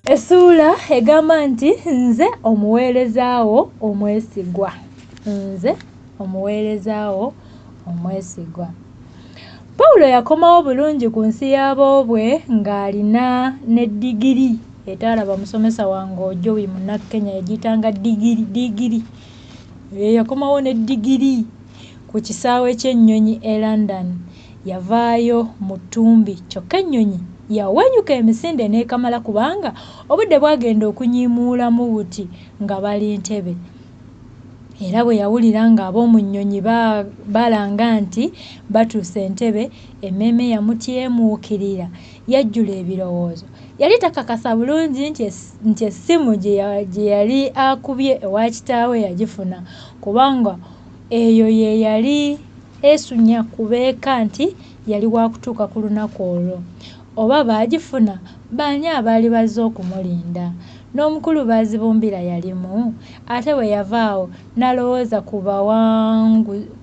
Essuula egamba nti nze omuweerezaawo omwesigwa. Nze omuweerezaawo omwesigwa. Pawulo yakomawo bulungi ku nsi y'aboobwe ng'alina ne digiri. Etaalaba musomesa wange Ojowi Munnakenya yagiyitanga digiri. Yakomawo ne digiri ku kisaawe ky'ennyonyi e London. Yavaayo mu ttumbi kyokka ennyonyi yawenyuka emisinde n'ekamala kubanga obudde bwagenda okunyiimuulamu buti nga bali Ntebe. Era bwe yawulira ng'ab'omu nnyonyi balanga nti batuuse Entebbe, emmeeme yamutyemuukirira, yajjula ebirowoozo. Yali takakasa bulungi nti essimu gye yali akubye ewa kitaawe yagifuna, kubanga eyo ye yali esunya kubeeka nti yali waakutuuka ku lunaku olwo. Oba baagifuna, baani abaali bazze okumulinda? N'omukulu Baazibumbira yalimu? Ate bwe yavaawo n'alowooza ku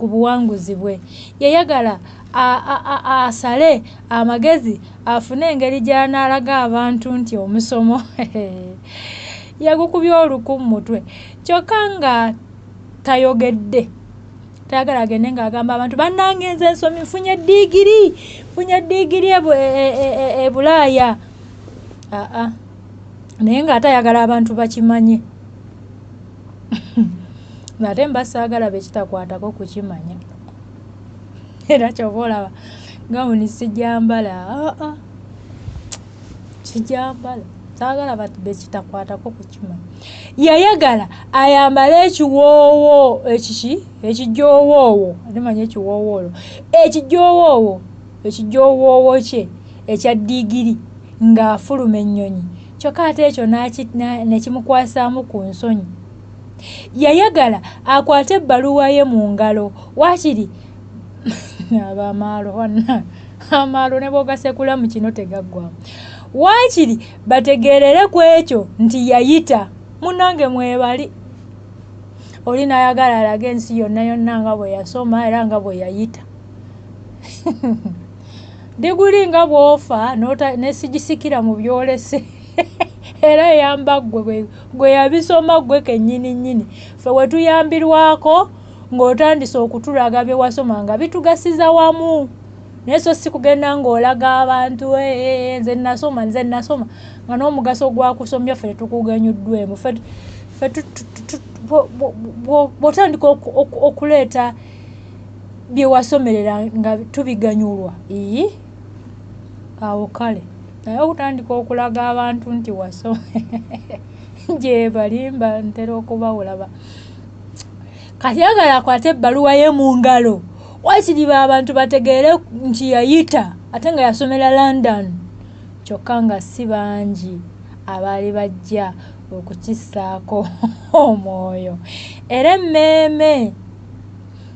buwanguzi bwe. Yayagala asale amagezi afune engeri gy'anaalaga abantu nti omusomo yagukubye oluku mu mutwe. Kyokka nga tayogedde. Tayagala agende ng'agamba abantu bannange nze nsomi nfunye digiri e Bulaaya. Naye ng'ate ayagala abantu bakimanye. Ate mbasaagala be kitakwatako kukimanya. Era ky'oba olaba gawuni sijambala. Sijambala. Saagala be kitakwatako kukimanya. Yayagala ayambale ekiwoowo ekijoowoowo. Nimanya ekiwoowo. Ekijoowoowo kye ekya digiri ng'afuluma ennyonyi. Kyokka ate ekyo ne kimukwasaamu ku nsonyi. Yayagala akwate ebbaluwa ye mu ngalo. Waakiri amaalo ne bw'ogasekula mu kino tegaggwamu. Waakiri bategeerere ku ekyo nti yayita. Munnange mwebali. Oli n'ayagala alage ensi yonna nga bwe yasoma era nga bwe yayita. Diguli nga bw'ofa ne sigisikira mu byolese. Era eyamba gwe yabisoma gwe kennyini. Ffe we tuyambirwako ng'otandise okutulaga bye wasoma nga bitugasiza wamu. Naye so si kugenda ng'olaga abantu nze nasoma nga n'omugaso gwakusomya ffe tukuganyuddwemu. Bw'otandika okuleeta bye wasomerera nga tubiganyulwa. Awo kale. Naye okutandika okulaga abantu nti wasoma gye balimba ntera okubawulaba. Kati yagala akwate ebbaluwa ye mu ngalo. Waakiri abantu bategeere nti yayita ate nga yasomera London. Kyokka nga si bangi abaali bajja okukissaako omwoyo. Era emmeeme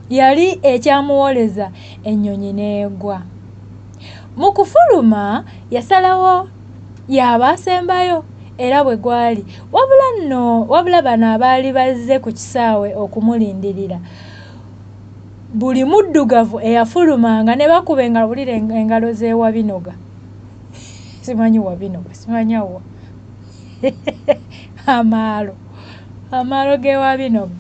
yali ekyamuwoleza ennyonyi n'egwa. Mu kufuluma yasalawo y'aba asembayo era bwe gwali. Wabula bano abaali bazze ku kisaawe okumulindirira. Buli muddugavu eyafulumanga ne bakuba engalo, wulira engalo z'Ewabinoga. Simanyi Wabinoga, simanya wa. Amaalo g'Ewabinoga.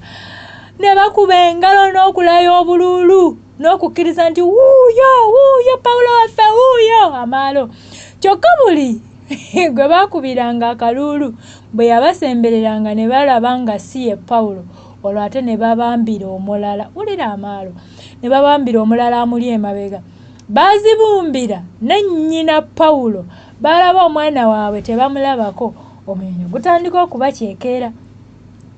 Ne bakuba engalo n'okulaya obululu n'okukkiriza nti wuuyo Pawulo waffe wuuyo amaalo. Kyokka buli gwe baakubiranga akaluulu bwe yabasembereranga ne balaba nga si ye Pawulo, olwo ate ne babambira omulala. Wulira amaalo. Ne babambira omulala amuli emabega. Baazibumbira ne nnyina Pawulo balaba omwana waabwe tebamulabako. Omwoyo gutandika okubakyekeera.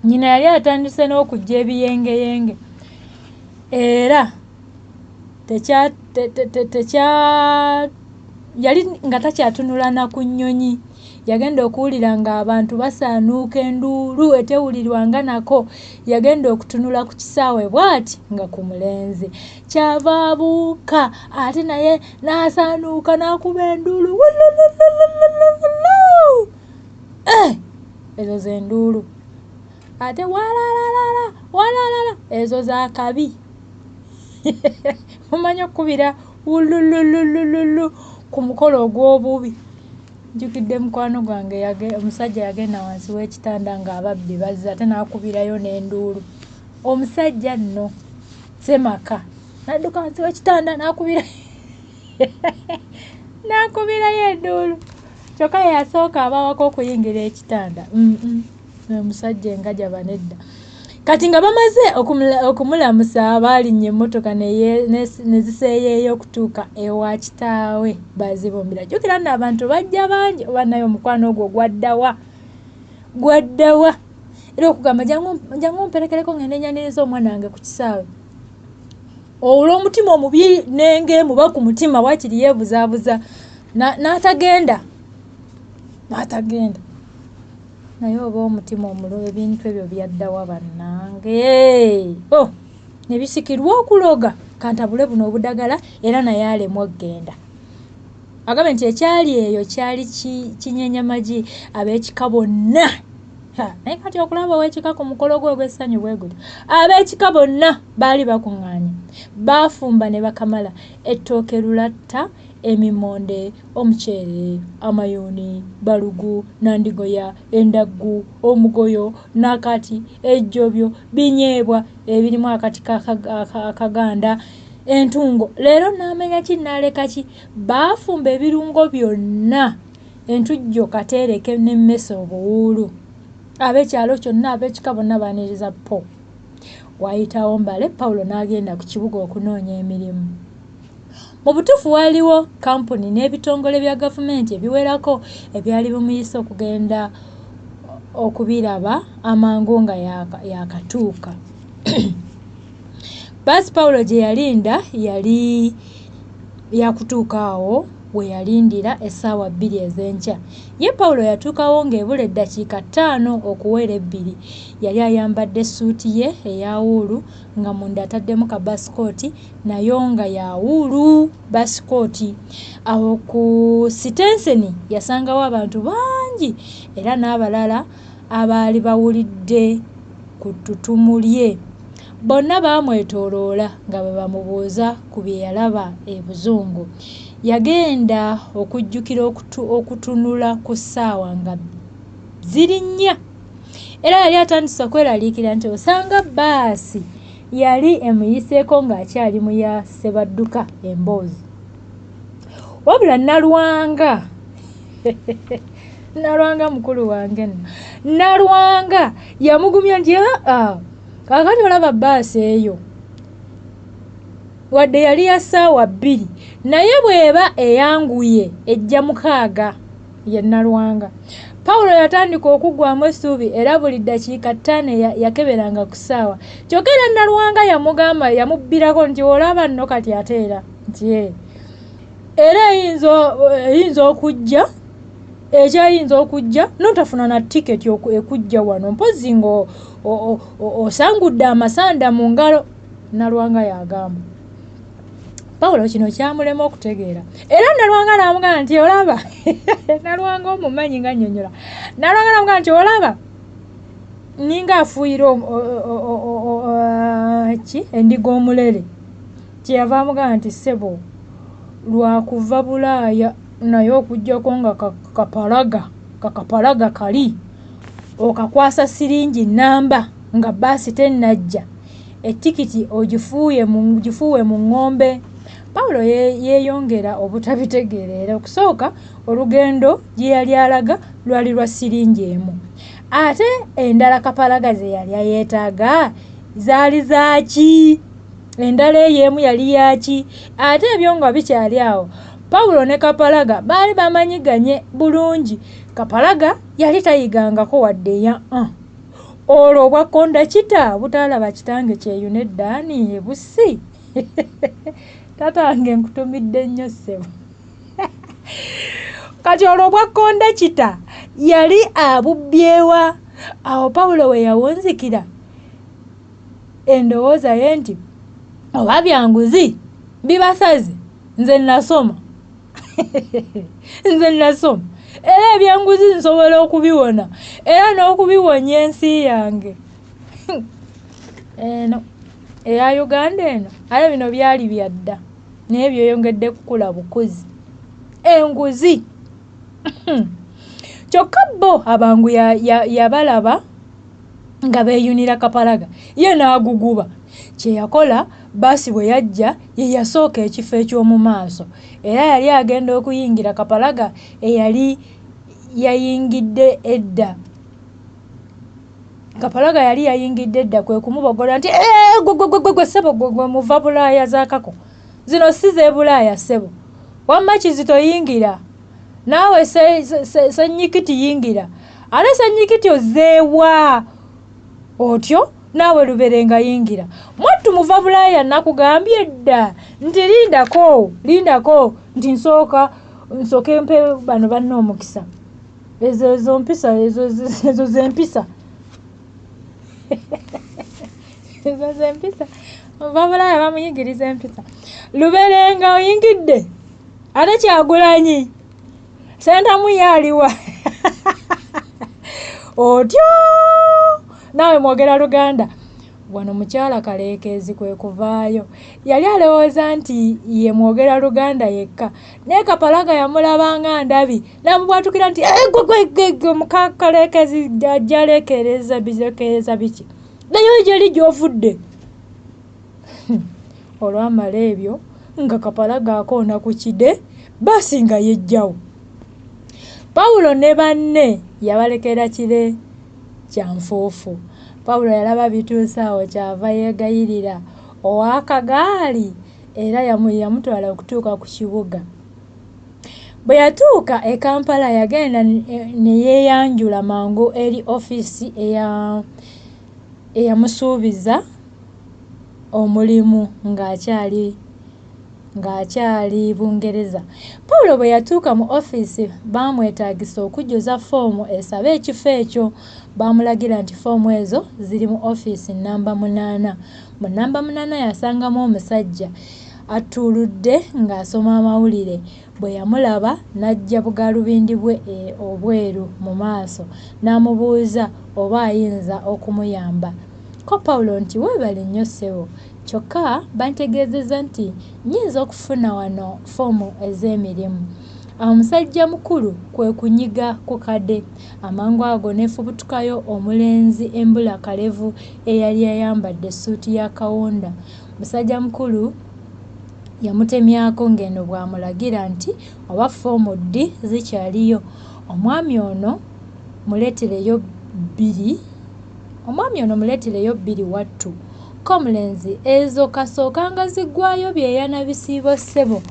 Nnyina yali atandise n'okujja ebiyengeyenge. Era yali nga takyatunula na ku nnyonyi. Yagenda okuwulira ng'abantu basaanuuka enduulu etewulirwanga nako. Yagenda okutunula ku kisaawe bw'ati nga ku mulenzi. Kyava abuuka ate naye n'asaanuuka n'akuba enduulu. Ezo ze nduulu. Ate walalala ezo za kabi. Mumanyi okubira wulululululu ku mukolo ogw'obubi. njukidde mukwano gwange omusajja yagenda wansi w'ekitanda ng'ababbi bazza ate n'akubirayo n'enduulu. Omusajja nno Semaka n'adduka wansi w'ekitanda n'akubirayo enduulu. Kyokka yasooka abawako okuyingira ekitanda. Omusajja engaja banedda. Kati nga bamaze okumulamusa abaalinnye emmotoka ne ziseeyeeyo okutuuka ewa kitaawe bazibumbira. Jjukira nno abantu bajja bangi oba naye omukwano ogwo gwaddawa. Era okugamba jangu mperekereko ngende nyaniriza omwana wange ku kisaawe. Olw'omutima omubi n'engeemu ba ku mutima wakiri yeebuzaabuza n'atagenda. Naye oba omutima omulungi ebintu ebyo byaddawa bannange. Ne bisikirwa okuloga kantabule buno obudagala era naye alemwa okgenda. Agambye nti ekyali eyo kyali kinyenyamagi ab'ekika bonna. Naye kati okulaba ow'ekika ku mukolo gwe ogw'essanyu bwe gutyo. Ab'ekika bonna baali bakuŋŋaanye. Baafumba ne bakamala ettooke lulatta, emimonde, omuceere, amayuuni, balugu, nandigoya, endaggu, omugoyo, nakati, ejjobyo, binyeebwa ebirimu akati akaganda, entungo. Leero n'amenya ki n'aleka ki? Baafumba ebirungo byonna, entujjo kateereke n'emmese obuwuulu. Ab'ekyalo kyonna ab'ekika bonna baaniriza po. Waayitawo mbale Pawulo n'agenda ku kibuga okunoonya emirimu. Mu butuufu waaliwo kampuni n'ebitongole bya gavumenti ebiwerako ebyali bimuyise okugenda okubiraba amangu nga yakatuuka. Baasi Pawulo gye yalinda yali yakutuuka awo we yalindira essaawa 2 ez'enkya. Ye Pawulo yatuukawo ng'ebula eddakiika 5 okuwera 2. Yali ayambadde essuuti ye eya wuulu nga munda ataddemu ka basikooti nayo nga ya wuulu basikooti. Awo ku sitenseni yasangawo abantu bangi era n'abalala abaali bawulidde ku ttutumu lye. Bonna baamwetooloola nga bwe bamubuuza ku bye yalaba e Buzungu. Yagenda okujjukira okutunula ku ssaawa nga 4 era yali atandise okweraliikira nti osanga baasi yali emuyiseeko ng'akyali mu ya Ssebadduka emboozi. Wabula Nalwanga mukulu wange nno. Nalwanga yamugumya nti kaakati olaba baasi eyo wadde yali ya ssaawa 2 naye bw'eba eyanguye ejja 6 ye Nalwanga. Pawulo yatandika okuggwamu essuubi era buli ddakiika 5 yakeberanga ku ssaawa. Kyokka era Nalwanga yamubbirako nti olaba nno kati ateera nti era eyinza okujja ekyayinza okujja n'otafuna na tiketi ekujja wano mpozi nga osangudde amasanda mu ngalo. Nalwanga yagamba. Pawulo kino kyamulema okutegeera. Era Nalwanga n'amugamba nti olaba Nalwanga omumanyi nga nnyonnyola. Nalwanga n'amugamba nti olaba ninga afuuyira endiga omulere. Kyeyava amugamba nti ssebo lwakuva Bulaaya naye okujjako nga kakapalaga kali okakwasa siringi namba nga baasi tennajja etikiti ogifuuwe mu ng'ombe. Pawulo yeeyongera obutabitegeerera. Okusooka olugendo gye yali alaga lwali lwa siringi emu. Ate endala kapalaga ze yali yeetaaga zaali zaaki? Endala ey'emu yali yaaki? Ate ebyo nga bikyali awo Pawulo ne kapalaga baali bamanyiganye bulungi. Kapalaga yali tayigangako wadde ya olwo obwakkonda kita butaalaba kitange kyeyune eddaani ebusi. Tatange nkutumidde nnyo ssebo. Kati olwo obwakkonda kita yali abubbyewa. Awo Pawulo we yawunzikira endowooza ye nti oba byanguzi bibasaze nze nasoma era ebyanguzi nsobola okubiwona era n'okubiwonya ensi yange eno eya Uganda eno. Ale bino byali byadda naye byeyongedde kukula bukozi enguzi kyokka bo abangu yabalaba nga beeyunira Kapalaga ye n'aguguba. Kye yakola baasi bwe yajja ye yasooka ekifo eky'omu maaso era yali agenda okuyingira Kapalaga eyali yayingidde edda. Kapalaga yali yayingidde edda kwe kumubogola nti gwe ssebo gwe muva Bulaaya zaakako zino si z'e Bulaaya ssebo wamma Kizito yingira naawe Ssenyikiti yingira ate Ssenyikiti ozeewa otyo naawe Luberenga yingira mwattu muva Bulaaya nakugambye edda nti lindako nti nsooke mpe bano banna omukisa ezo mpisa ezo zempisa ezo zempisa muva Bulaaya bamuyigiriza empisa. Luberenga oyingidde ate Kyagulanyi Sentamu yaaliwa otyo naawe mwogera Luganda. Wano mukyala Kaleekeezi kwe kuvaayo yali alowooza nti ye mwogera Luganda yekka naye Kapalaga yamulabanga ndabi n'amubwatukira nti gwe muka Kaleekeezi ajja aleekereza biki naye gyali gy'ovudde. Olwamala ebyo nga Kapalaga akoona ku kide baasi nga yejjawo. Pawulo ne banne yabalekera kire kya nfuufu. Pawulo yalaba bituuse awo kyava yeegayirira ow'akagaali era yamutwala okutuuka ku kibuga. Bwe yatuuka e Kampala yagenda ne yeeyanjula mangu eri ofiisi eyamusuubiza omulimu ng'akyali Bungereza. Pawulo bwe yatuuka mu ofiisi baamwetaagisa okujjuza foomu esaba ekifo ekyo. Baamulagira nti foomu ezo ziri mu ofiisi nnamba 8. Mu nnamba 8 yasangamu omusajja atuuludde ng'asoma amawulire. Bwe yamulaba n'ajja bugaalubindi bwe obweru mu maaso n'amubuuza oba ayinza okumuyamba. Ko Pawulo nti weebale nnyo ssebo kyokka bantegeezezza nti nnyinza okufuna wano foomu ez'emirimu. Omusajja mukulu kwe kunyiga ku kadde. Amangu ago neefubutukayo omulenzi embula kalevu eyali ayambadde essuuti ya kawunda. Musajja mukulu yamutemyako ng'eno bw'amulagira nti oba foomu ddi zikyaliyo. Omwami ono muleetereyo 2 wattu. Ko omulenzi ezo kasookanga ziggwayo byeyana bisiibo ssebo.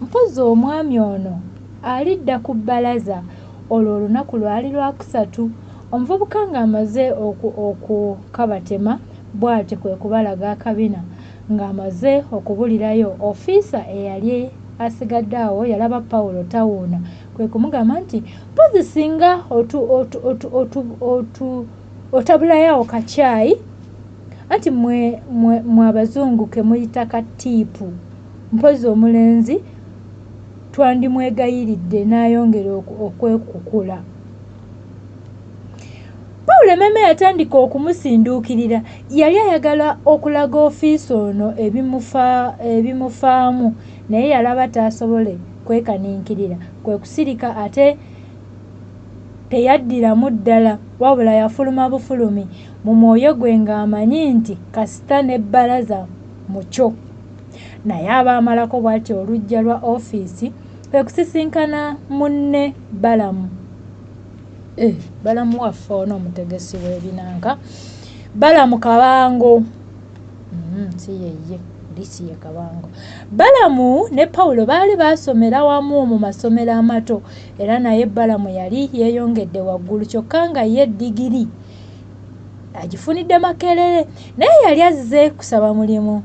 Mpozi omwami ono alidda ku bbalaza. Olwo olunaku lwali Lwakusatu. Omuvubuka ng'amaze okukabatema bw'atyo kwe kubalaga akabina ng'amaze okubulirayo. Ofiisa eyali asigadde awo yalaba Pawulo tawuuna kwe kumugamba nti mpozi singa otabulayo kacaayi anti mwe abazungu ke muyita katiipu. Mpozi omulenzi twandimwegayiridde n'ayongera okwekukula. Pawulo emmeeme yatandika okumusinduukirira. Yali ayagala okulaga ofiisi ono ebimufaamu naye yalaba taasobole kwekaninkirira kwe kusirika ate teyaddiramu ddala wabula yafuluma bufulumi mu mwoyo gwe ng'amanyi nti kasita n'ebbalaza mukyo. Naye abaamalako bw'atyo oluggya lwa ofiisi kwe kusisinkana munne Balamu. Balamu waffe ono omutegesi w'ebinanka. Balamu Kabango. Si yeye, lisi ye Kabango. Balamu ne Pawulo baali baasomera wamu mu masomero amato era naye Balamu yali yeeyongedde waggulu kyokka nga ye digiri agifunidde Makerere naye yali azze kusaba mulimu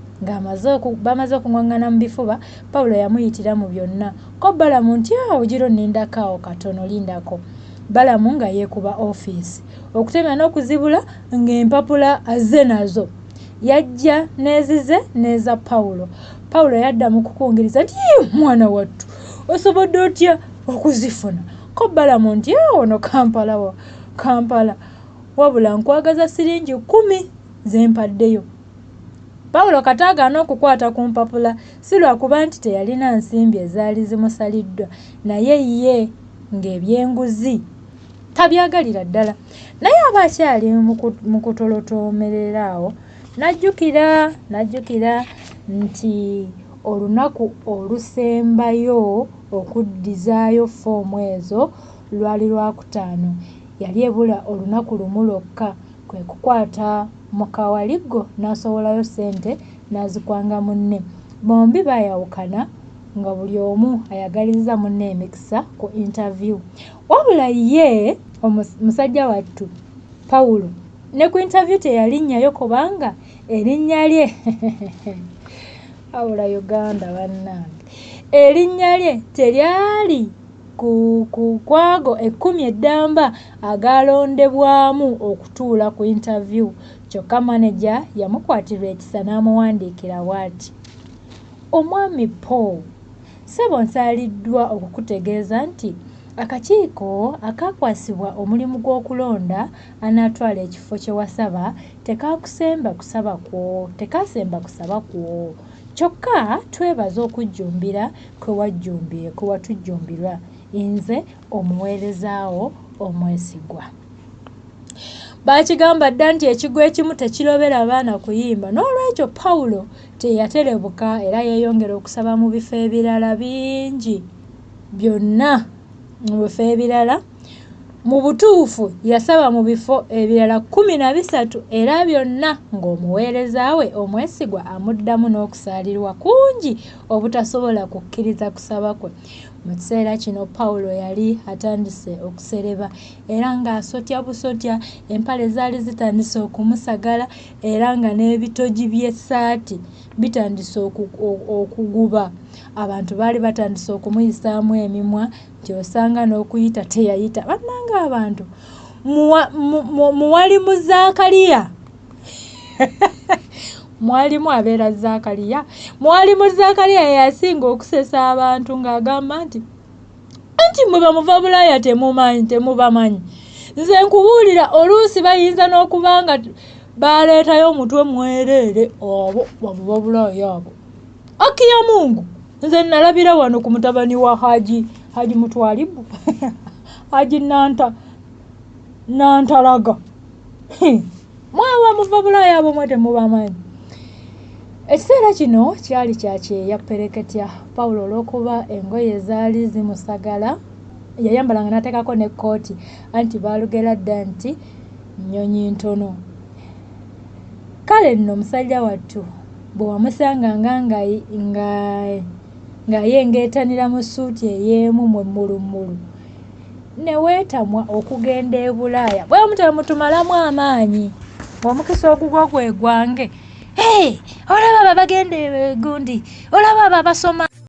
bamaze okuŋŋaŋŋana mu bifuba. Pawulo yamuyitira mu byonna. Ko Balamu nti ojiro nindako awo katono lindako. Balamu nga yeekuba ofiisi okutemya n'okuzibula ng'empapula azze nazo. Yajja neezize neeza Pawulo. Pawulo yadda mu kukungiriza nti mwana wattu osobodde otya okuzifuna. Ko Balamu nti ono Kampala wabula nkwagaza siringi 10 zempaddeyo. Pawulo kataagaana okukwata ku mpapula si lwakuba nti teyalina nsimbi ezaali zimusaliddwa naye ye ng'ebyenguzi tabyagalira ddala. Naye aba akyali mu kutolotoomerera awo n'ajjukira nti olunaku olusembayo okuddizaayo foomu ezo lwali Lwakutaano. Yali ebula olunaku lumu lwokka, kwe kukwata Mukawaliggo n'asowolayo ssente n'azikwanga munne. Bombi baayawukana nga buli omu ayagaliza munne emikisa ku interview. Wabula ye musajja wattu Pawulo ne ku interview teyalinnyayo kubanga erinnya lye wabula Uganda bannange, erinnya lye teryali ku kwago 10 eddamba agalondebwamu okutuula ku interview. Kyokka manager yamukwatirwa ekisa n'amuwandiikira bw'ati: Omwami Paul, ssebo nsaaliddwa okukutegeeza nti akakiiko akakwasibwa omulimu gw'okulonda anaatwala ekifo kye wasaba tekaasemba kusaba kwo, kyokka twebaza okujjumbira kwe watujjumbirwa, nze omuweerezaawo omwesigwa. Baakigamba dda nti ekigo ekimu tekirobera baana kuyimba, n'olwekyo Pawulo teyaterebuka era yeeyongera okusaba mu bifo ebirala bingi byonna. Mu bifo ebirala mu butuufu yasaba mu bifo ebirala 13 era byonna ng'omuweereza we omwesigwa amuddamu n'okusaalirwa kungi obutasobola kukkiriza kusaba kwe. Mu kiseera kino Pawulo yali atandise okusereba era ng'asotya busotya, empale zaali zitandise okumusagala era nga n'ebitogi by'essaati bitandise okuguba. Abantu baali batandise okumuyisaamu emimwa nti osanga n'okuyita teyayita. Bannange abantu muwalimu Zaakaliya mwalimu abeera Zaakaliya. Mwalimu Zaakaliya yasinga okusesa abantu ng'agamba nti muba muva Bulaaya temubamanyi. Nze nkubuulira oluusi bayinza n'okuba nga baleetayo omutwe mwereere abo bamuva Bulaaya abo. Aki ya Mungu, nze nalabira wano ku mutabani wa Haji Mutwalibu Haji Nantalaga. Mwaba muva Bulaaya abo mwe temubamanyi. Ekiseera kino kyali kya kyeya pereketya Pawulo olw'okuba engoye zaali zimusagala. Yayambalanga n'ateekako n'ekkooti anti baalugera dda nti nnyonyi ntono. Kale nno omusajja wattu bwe wamusanganga nga yengeetanira mu ssuuti ey'emu mwemmulummulu ne weetamwa okugenda e Bulaaya. Bwe mutemutumalamu amaanyi, omukisa ogugwa gwe gwange. Olaba abo bagenda e gundi, olaba abo abasoma.